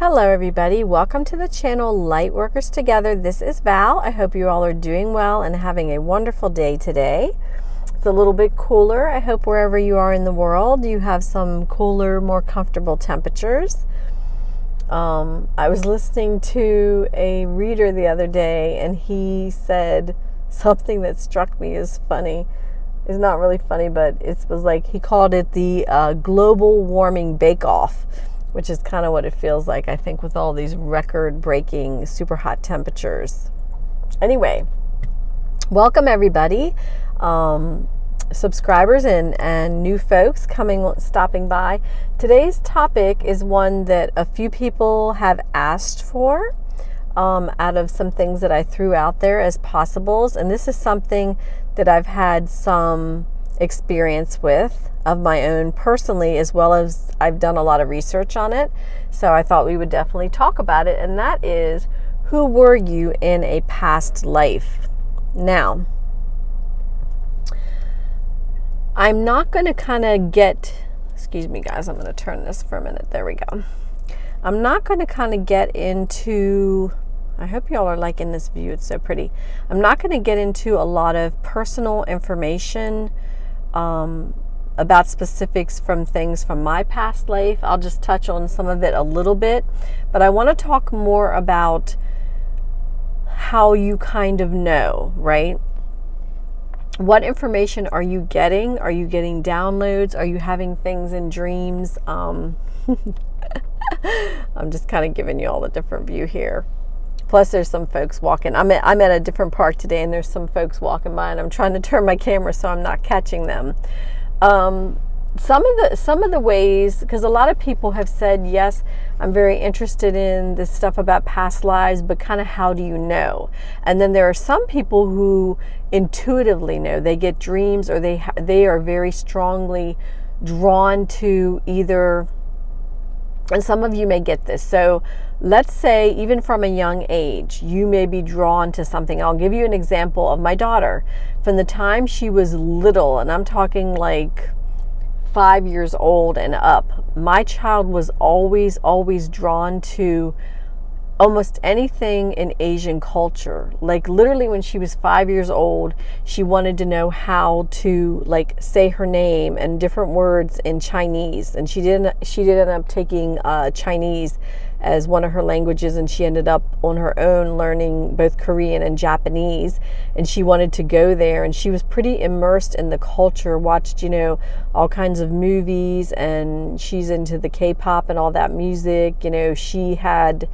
Hello everybody, welcome to the channel Lightworkers Together. This is Val. I hope you all are doing well and having a wonderful day today. It's a little bit cooler. I hope wherever you are in the world you have some cooler, more comfortable temperatures. I was listening to a reader the other day and he said something that struck me as funny. It's not really funny, but it was like he called it the global warming bake-off, which is kind of what it feels like, I think, with all these record-breaking super hot temperatures. Anyway, welcome everybody, subscribers and new folks stopping by. Today's topic is one that a few people have asked for out of some things that I threw out there as possibles, and this is something that I've had some experience with of my own personally, as well as I've done a lot of research on it. So I thought we would definitely talk about it, and that is, who were you in a past life? Now, I'm not going to excuse me guys, I'm going to turn this for a minute. There we go. I'm not going to get into, I hope y'all are liking this view, it's so pretty. I'm not going to get into a lot of personal information about specifics from things from my past life. I'll just touch on some of it a little bit, but I want to talk more about how you kind of know, right? What information are you getting? Are you getting downloads? Are you having things in dreams? I'm just kind of giving you all a different view here. Plus there's some folks walking. I'm at a different park today and there's some folks walking by and I'm trying to turn my camera so I'm not catching them. Some of the ways, because a lot of people have said, yes, I'm very interested in this stuff about past lives, but kind of how do you know? And then there are some people who intuitively know. They get dreams, or they are very strongly drawn to either, and some of you may get this. So let's say even from a young age, you may be drawn to something. I'll give you an example of my daughter. From the time she was little, and I'm talking like 5 years old and up, my child was always drawn to almost anything in Asian culture. Like literally when she was 5 years old, she wanted to know how to like say her name and different words in Chinese. And she did end up taking Chinese as one of her languages, and she ended up on her own learning both Korean and Japanese, and she wanted to go there, and she was pretty immersed in the culture, watched, all kinds of movies, and she's into the K-pop and all that music. She had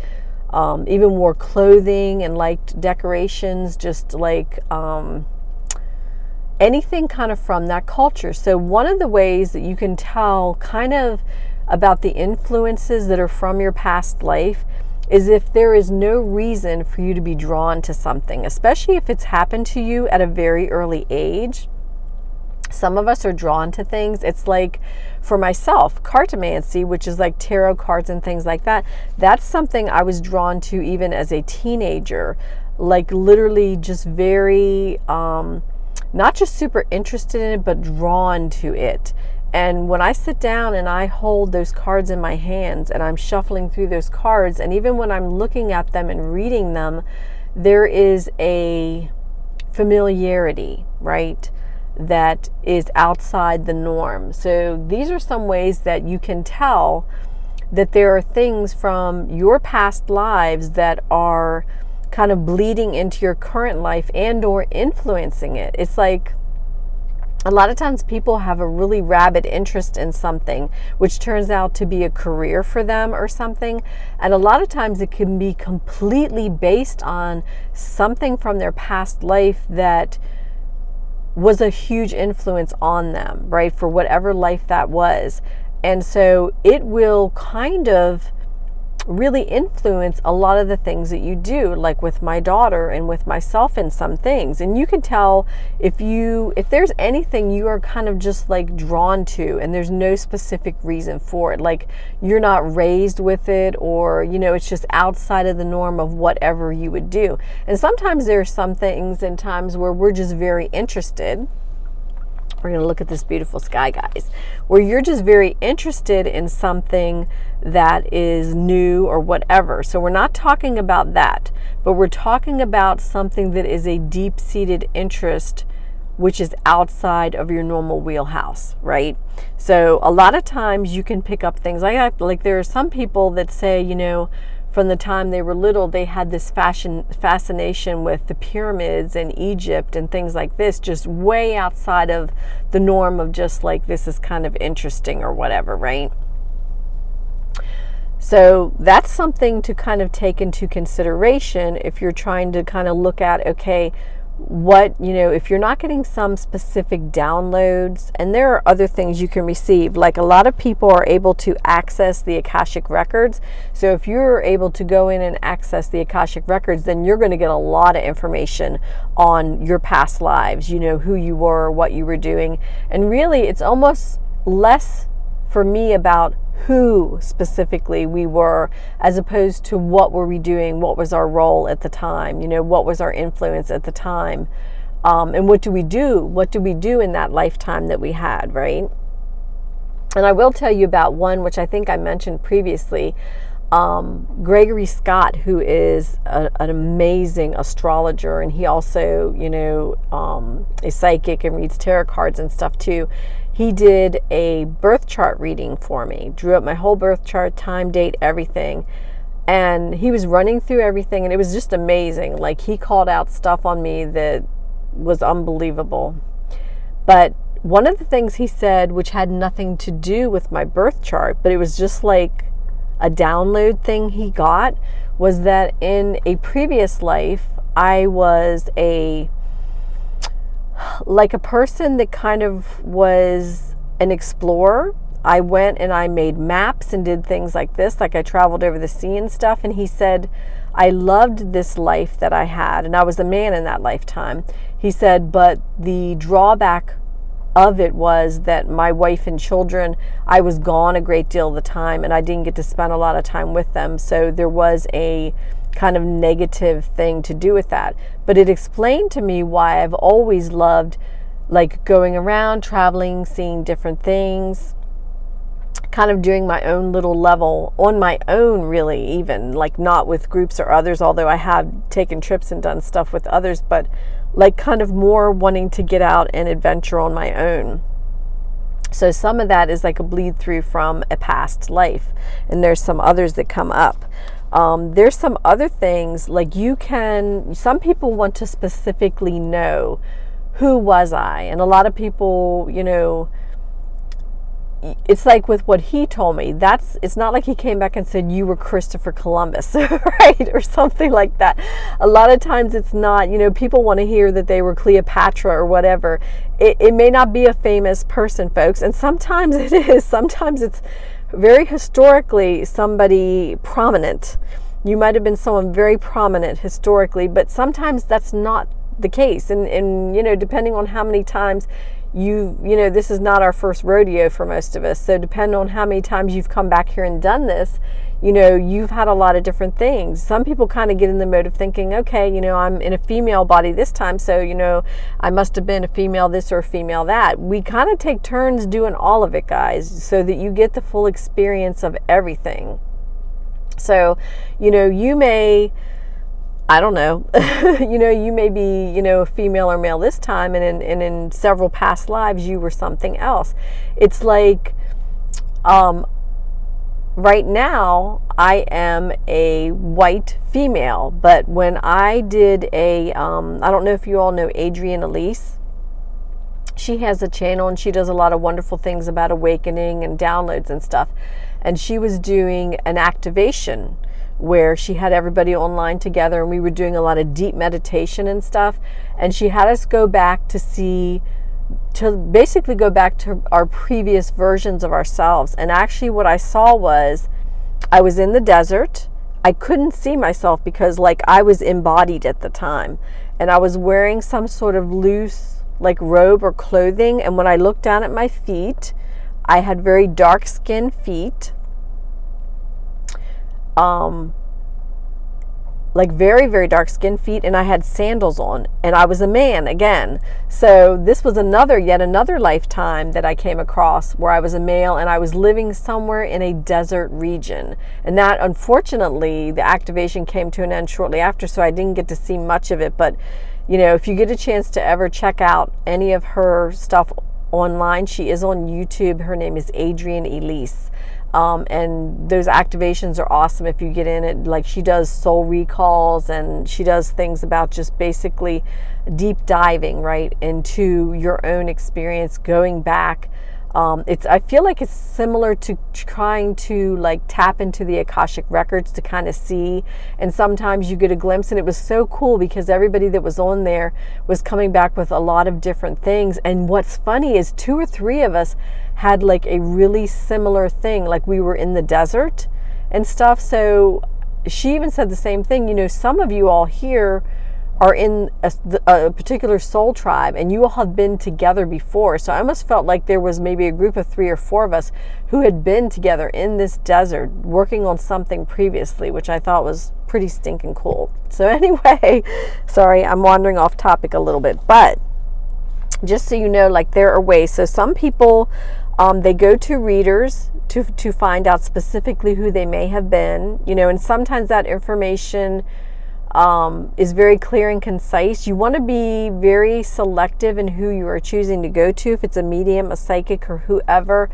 even wore clothing and liked decorations, just like anything kind of from that culture. So one of the ways that you can tell kind of about the influences that are from your past life is if there is no reason for you to be drawn to something, especially if it's happened to you at a very early age. Some of us are drawn to things. It's like, for myself, cartomancy, which is like tarot cards and things like that. That's something I was drawn to even as a teenager, like literally just very, not just super interested in it, but drawn to it. And when I sit down and I hold those cards in my hands and I'm shuffling through those cards, and even when I'm looking at them and reading them, there is a familiarity, right, that is outside the norm. So these are some ways that you can tell that there are things from your past lives that are kind of bleeding into your current life and or influencing it. It's like, a lot of times people have a really rabid interest in something, which turns out to be a career for them or something. And a lot of times it can be completely based on something from their past life that was a huge influence on them, right? For whatever life that was. And so it will kind of really influence a lot of the things that you do, like with my daughter and with myself in some things. And you can tell if there's anything you are kind of just like drawn to and there's no specific reason for it, like you're not raised with it, or it's just outside of the norm of whatever you would do. And sometimes there are some things and times where we're just very interested, We're going to look at this beautiful sky, guys, where you're just very interested in something that is new or whatever. So we're not talking about that, but we're talking about something that is a deep-seated interest, which is outside of your normal wheelhouse, right? So a lot of times you can pick up things like that. Like there are some people that say, from the time they were little, they had this fascination with the pyramids and Egypt and things like this, just way outside of the norm of just like, this is kind of interesting or whatever, right? So that's something to kind of take into consideration if you're trying to kind of look at, okay, what, if you're not getting some specific downloads, and there are other things you can receive, like a lot of people are able to access the Akashic records. So if you're able to go in and access the Akashic records, then you're going to get a lot of information on your past lives, who you were, what you were doing. And really, it's almost less for me about who specifically we were, as opposed to what were we doing, what was our role at the time, what was our influence at the time, and what do we do in that lifetime that we had, right? And I will tell you about one which I think I mentioned previously, Gregory Scott, who is an amazing astrologer, and he also is psychic and reads tarot cards and stuff too. He did a birth chart reading for me, drew up my whole birth chart, time, date, everything. And he was running through everything, and it was just amazing. Like, he called out stuff on me that was unbelievable. But one of the things he said, which had nothing to do with my birth chart, but it was just like a download thing he got, was that in a previous life, I was a person that kind of was an explorer. I went and I made maps and did things like this, like I traveled over the sea and stuff. And he said, I loved this life that I had, and I was a man in that lifetime. He said, but the drawback of it was that my wife and children, I was gone a great deal of the time, and I didn't get to spend a lot of time with them. So there was a kind of negative thing to do with that. But it explained to me why I've always loved like going around, traveling, seeing different things, kind of doing my own little level on my own, really, even like not with groups or others, although I have taken trips and done stuff with others, but like kind of more wanting to get out and adventure on my own. So some of that is like a bleed through from a past life, and there's some others that come up. There's some other things, like some people want to specifically know, who was I? And a lot of people, it's like with what he told me, it's not like he came back and said, you were Christopher Columbus, right? Or something like that. A lot of times it's not, people want to hear that they were Cleopatra or whatever. It may not be a famous person, folks. And sometimes it is. Sometimes it's very historically somebody prominent. You might have been someone very prominent historically, but sometimes that's not the case. And depending on how many times this is not our first rodeo for most of us. So depending on how many times you've come back here and done this, you've had a lot of different things. Some people kind of get in the mode of thinking, okay, I'm in a female body this time, so, I must have been a female this or a female that. We kind of take turns doing all of it, guys, so that you get the full experience of everything. So, you may, I don't know, you may be, a female or male this time, and in several past lives, you were something else. It's like, right now, I am a white female, but when I did I don't know if you all know Adrienne Elise. She has a channel, and she does a lot of wonderful things about awakening and downloads and stuff. And she was doing an activation where she had everybody online together, and we were doing a lot of deep meditation and stuff. And she had us go back to basically go back to our previous versions of ourselves. And actually what I saw was, I was in the desert. I couldn't see myself because I was embodied at the time, and I was wearing some sort of loose robe or clothing. And when I looked down at my feet, I had very dark skinned feet. like very, very dark skinned feet, and I had sandals on, and I was a man again. So this was yet another lifetime that I came across where I was a male and I was living somewhere in a desert region. And that, unfortunately, the activation came to an end shortly after, so I didn't get to see much of it. But, you know, if you get a chance to ever check out any of her stuff online, she is on YouTube. Her name is Adrienne Elise. And those activations are awesome if you get in it. Like, she does soul recalls, and she does things about just basically deep diving right into your own experience, going back. I feel like it's similar to trying to like tap into the Akashic records to kind of see, and sometimes you get a glimpse, and it was so cool because everybody that was on there was coming back with a lot of different things. And what's funny is 2 or 3 of us had like a really similar thing, like we were in the desert and stuff. So she even said the same thing, you know, some of you all here are in a particular soul tribe, and you all have been together before. So I almost felt like there was maybe a group of 3 or 4 of us who had been together in this desert working on something previously, which I thought was pretty stinking cool. So anyway, sorry, I'm wandering off topic a little bit, but just so you know, like, there are ways. So some people, they go to readers to find out specifically who they may have been, you know, and sometimes that information is very clear and concise. You want to be very selective in who you are choosing to go to. If it's a medium, a psychic, or whoever,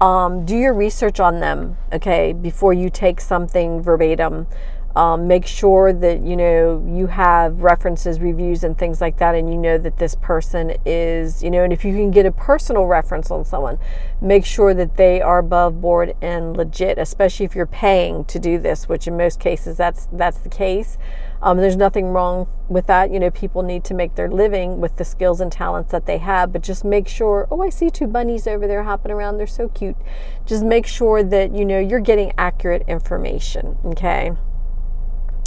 do your research on them, okay, before you take something verbatim. Make sure that, you know, you have references, reviews, and things like that, and you know that this person is, you know, and if you can get a personal reference on someone, make sure that they are above board and legit, especially if you're paying to do this, which in most cases that's the case. There's nothing wrong with that. You know, people need to make their living with the skills and talents that they have, but just make sure, oh, I see 2 bunnies over there hopping around. They're so cute. Just make sure that, you know, you're getting accurate information, okay?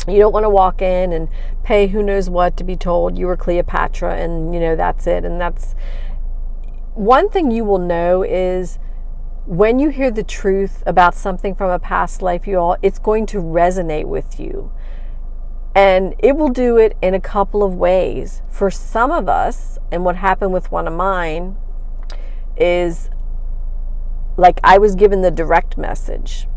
You don't want to walk in and pay who knows what to be told you were Cleopatra and, you know, that's it. And that's one thing you will know is when you hear the truth about something from a past life, it's going to resonate with you. And it will do it in a couple of ways. For some of us, and what happened with one of mine is, like, I was given the direct message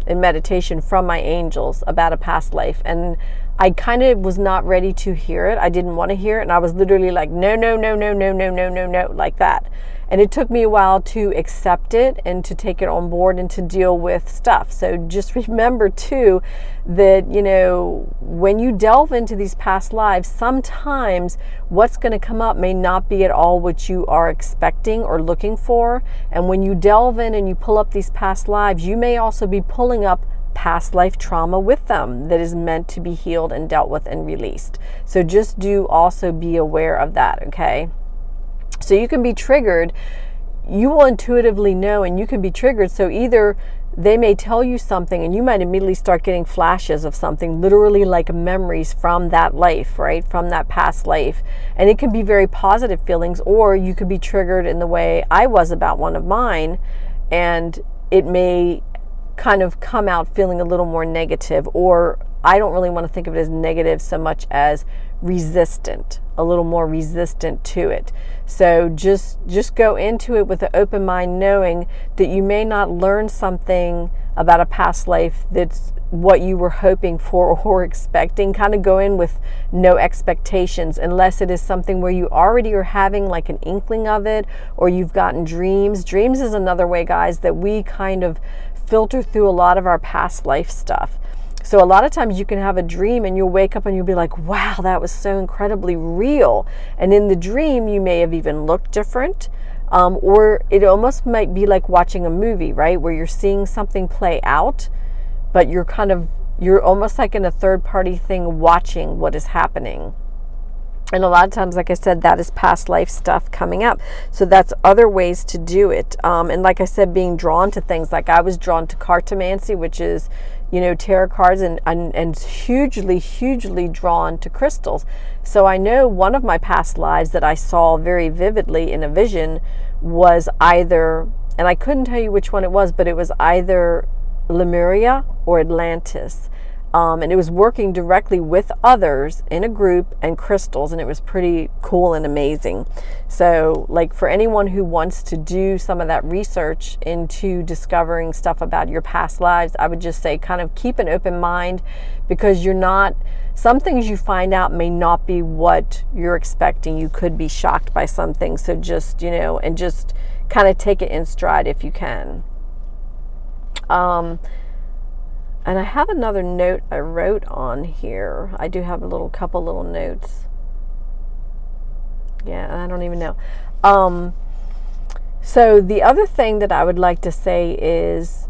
in meditation from my angels about a past life, and I kind of was not ready to hear it. I didn't want to hear it, and I was literally like, no, no, no, no, no, no, no, no, no, like that. And it took me a while to accept it and to take it on board and to deal with stuff. So just remember too that, you know, when you delve into these past lives, sometimes what's going to come up may not be at all what you are expecting or looking for. And when you delve in and you pull up these past lives, you may also be pulling up past life trauma with them that is meant to be healed and dealt with and released. So just do also be aware of that, okay? So you can be triggered, you will intuitively know, and you can be triggered. So either they may tell you something and you might immediately start getting flashes of something, literally like memories from that life, right? From that past life. And it can be very positive feelings, or you could be triggered in the way I was about one of mine, and it may kind of come out feeling a little more negative, or I don't really want to think of it as negative so much as resistant, a little more resistant to it. So just go into it with an open mind, knowing that you may not learn something about a past life that's what you were hoping for or expecting. Kind of go in with no expectations, unless it is something where you already are having like an inkling of it, or you've gotten dreams. Dreams is another way, guys, that we kind of filter through a lot of our past life stuff. So a lot of times you can have a dream and you'll wake up and you'll be like, wow, that was so incredibly real. And in the dream, you may have even looked different. Or it almost might be like watching a movie, right? Where you're seeing something play out, but you're almost like in a third party thing watching what is happening. And a lot of times, like I said, that is past life stuff coming up. So that's other ways to do it. And like I said, being drawn to things, like I was drawn to cartomancy, which is, you know, tarot cards, and hugely, hugely drawn to crystals. So I know one of my past lives that I saw very vividly in a vision was either, and I couldn't tell you which one it was, but it was either Lemuria or Atlantis. And it was working directly with others in a group and crystals, and it was pretty cool and amazing. So like for anyone who wants to do some of that research into discovering stuff about your past lives, I would just say kind of keep an open mind, because some things you find out may not be what you're expecting. You could be shocked by something. So just, and just kind of take it in stride if you can. And I have another note I wrote on here. I do have a couple little notes. Yeah, I don't even know. So the other thing that I would like to say is,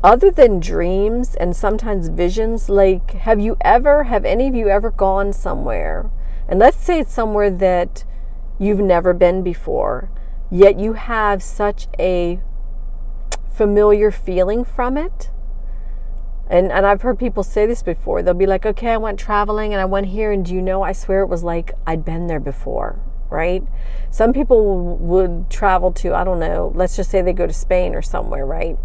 other than dreams and sometimes visions, like have any of you ever gone somewhere? And let's say it's somewhere that you've never been before, yet you have such a familiar feeling from it. And I've heard people say this before. They'll be like, okay, I went traveling and I went here, and I swear it was like I'd been there before, right? Some people would travel to, I don't know, let's just say they go to Spain or somewhere, right?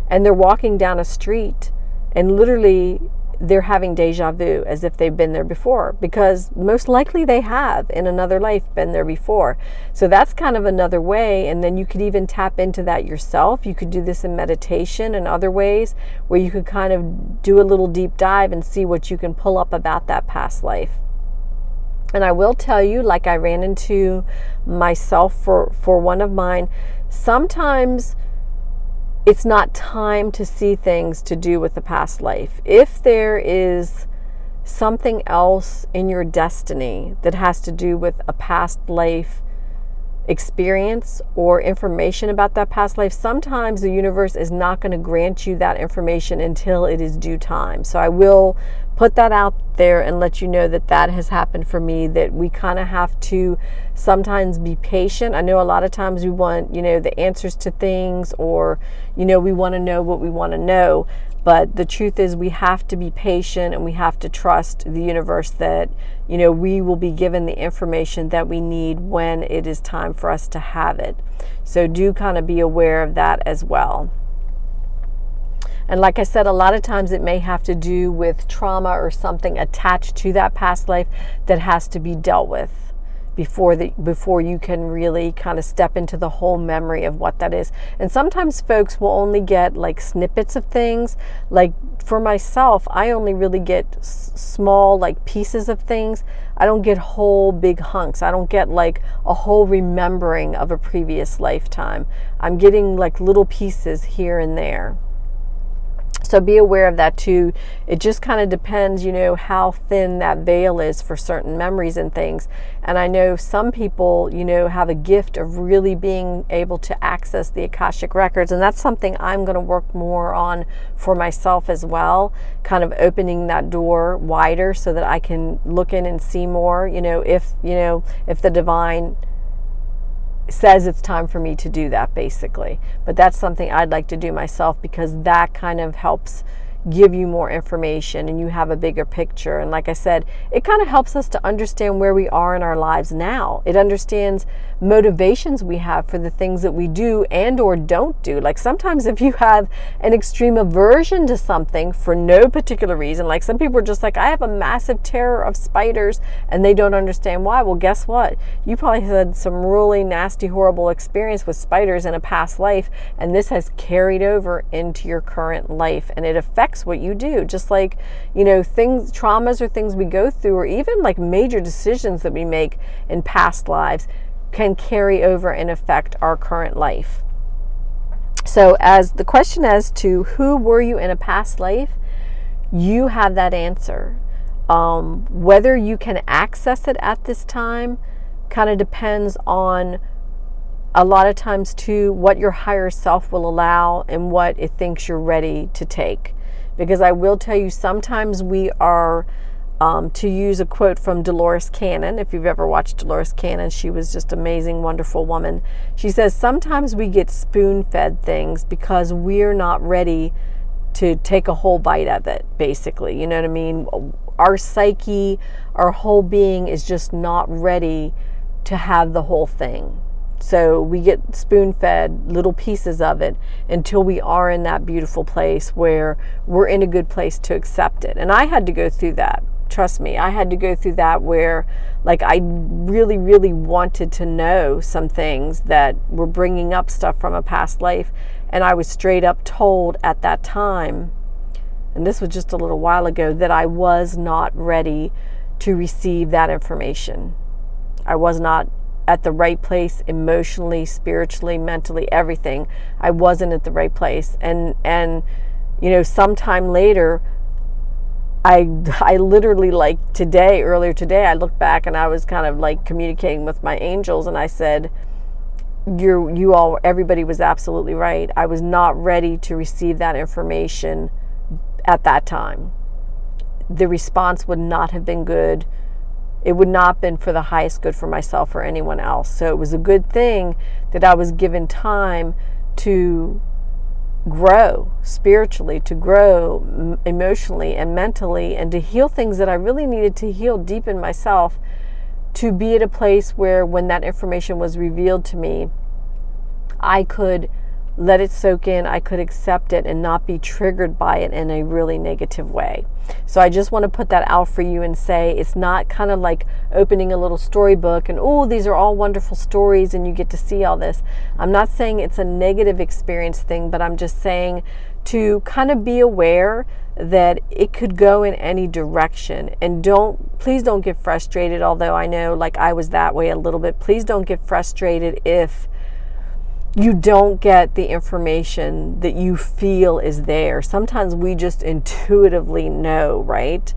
And they're walking down a street and literally they're having deja vu, as if they've been there before, because most likely they have in another life been there before. So that's kind of another way. And then you could even tap into that yourself. You could do this in meditation and other ways where you could kind of do a little deep dive and see what you can pull up about that past life. And I will tell you, like I ran into myself for one of mine, sometimes it's not time to see things to do with the past life. If there is something else in your destiny that has to do with a past life experience or information about that past life, sometimes the universe is not going to grant you that information until it is due time. So I will put that out there and let you know that has happened for me, that we kind of have to sometimes be patient. I know a lot of times we want, the answers to things, or, we want to know what we want to know. But the truth is we have to be patient, and we have to trust the universe that, we will be given the information that we need when it is time for us to have it. So do kind of be aware of that as well. And like I said, a lot of times it may have to do with trauma or something attached to that past life that has to be dealt with before you can really kind of step into the whole memory of what that is. And sometimes folks will only get like snippets of things. Like for myself, I only really get small like pieces of things. I don't get whole big hunks. I don't get like a whole remembering of a previous lifetime. I'm getting like little pieces here and there. So be aware of that too. It just kind of depends, how thin that veil is for certain memories and things. And I know some people, have a gift of really being able to access the Akashic records. And that's something I'm going to work more on for myself as well, kind of opening that door wider so that I can look in and see more, if the divine says it's time for me to do that, basically. But that's something I'd like to do myself, because that kind of helps give you more information and you have a bigger picture. And like I said, it kind of helps us to understand where we are in our lives now. It understands motivations we have for the things that we do and or don't do. Like sometimes if you have an extreme aversion to something for no particular reason, like some people are just like, I have a massive terror of spiders, and they don't understand why. Well, guess what? You probably had some really nasty, horrible experience with spiders in a past life, and this has carried over into your current life, and it affects what you do. Just like, traumas or things we go through, or even like major decisions that we make in past lives can carry over and affect our current life. So as the question as to who were you in a past life, you have that answer. Whether you can access it at this time kind of depends on, a lot of times too, what your higher self will allow and what it thinks you're ready to take. Because I will tell you, sometimes we are, to use a quote from Dolores Cannon, if you've ever watched Dolores Cannon, she was just an amazing, wonderful woman. She says, sometimes we get spoon-fed things because we're not ready to take a whole bite of it, basically. You know what I mean? Our psyche, our whole being is just not ready to have the whole thing. So we get spoon-fed little pieces of it until we are in that beautiful place where we're in a good place to accept it. And I had to go through that. Trust me, I had to go through that where like I really, really wanted to know some things that were bringing up stuff from a past life. And I was straight up told at that time, and this was just a little while ago, that I was not ready to receive that information. I was not at the right place emotionally, spiritually, mentally, everything. I wasn't at the right place. And you know, sometime later, I literally, like earlier today, I looked back and I was kind of like communicating with my angels, and I said, everybody was absolutely right. I was not ready to receive that information at that time. The response would not have been good. It would not have been for the highest good for myself or anyone else. So it was a good thing that I was given time to grow spiritually, to grow emotionally and mentally, and to heal things that I really needed to heal deep in myself, to be at a place where when that information was revealed to me, I could let it soak in, I could accept it and not be triggered by it in a really negative way. So I just want to put that out for you and say it's not kind of like opening a little storybook and, oh, these are all wonderful stories and you get to see all this. I'm not saying it's a negative experience thing, but I'm just saying to kind of be aware that it could go in any direction. And please don't get frustrated, although I know like I was that way a little bit. Please don't get frustrated if you don't get the information that you feel is there. Sometimes we just intuitively know, right?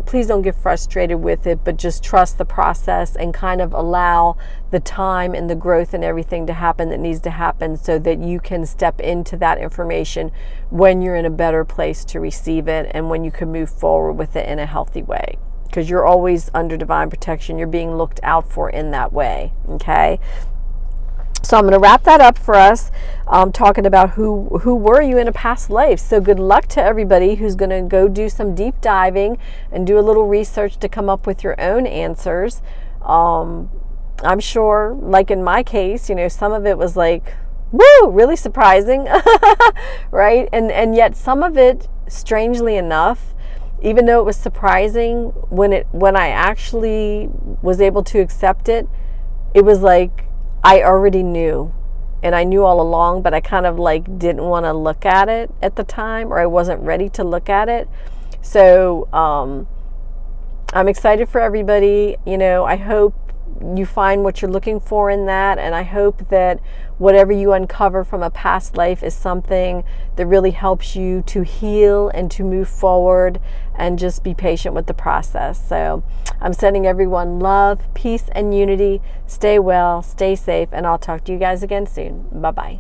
Please don't get frustrated with it, but just trust the process and kind of allow the time and the growth and everything to happen that needs to happen so that you can step into that information when you're in a better place to receive it and when you can move forward with it in a healthy way. Because you're always under divine protection. You're being looked out for in that way, okay? So I'm going to wrap that up for us, talking about who were you in a past life. So good luck to everybody who's going to go do some deep diving and do a little research to come up with your own answers. I'm sure, like in my case, you know, some of it was like, woo, really surprising, right? And yet some of it, strangely enough, even though it was surprising, when I actually was able to accept it, it was like, I already knew, and I knew all along, but I kind of like didn't want to look at it at the time, or I wasn't ready to look at it. So I'm excited for everybody. You know, I hope you find what you're looking for in that, and I hope that whatever you uncover from a past life is something that really helps you to heal and to move forward and just be patient with the process. So I'm sending everyone love, peace, and unity. Stay well, stay safe, and I'll talk to you guys again soon. Bye-bye.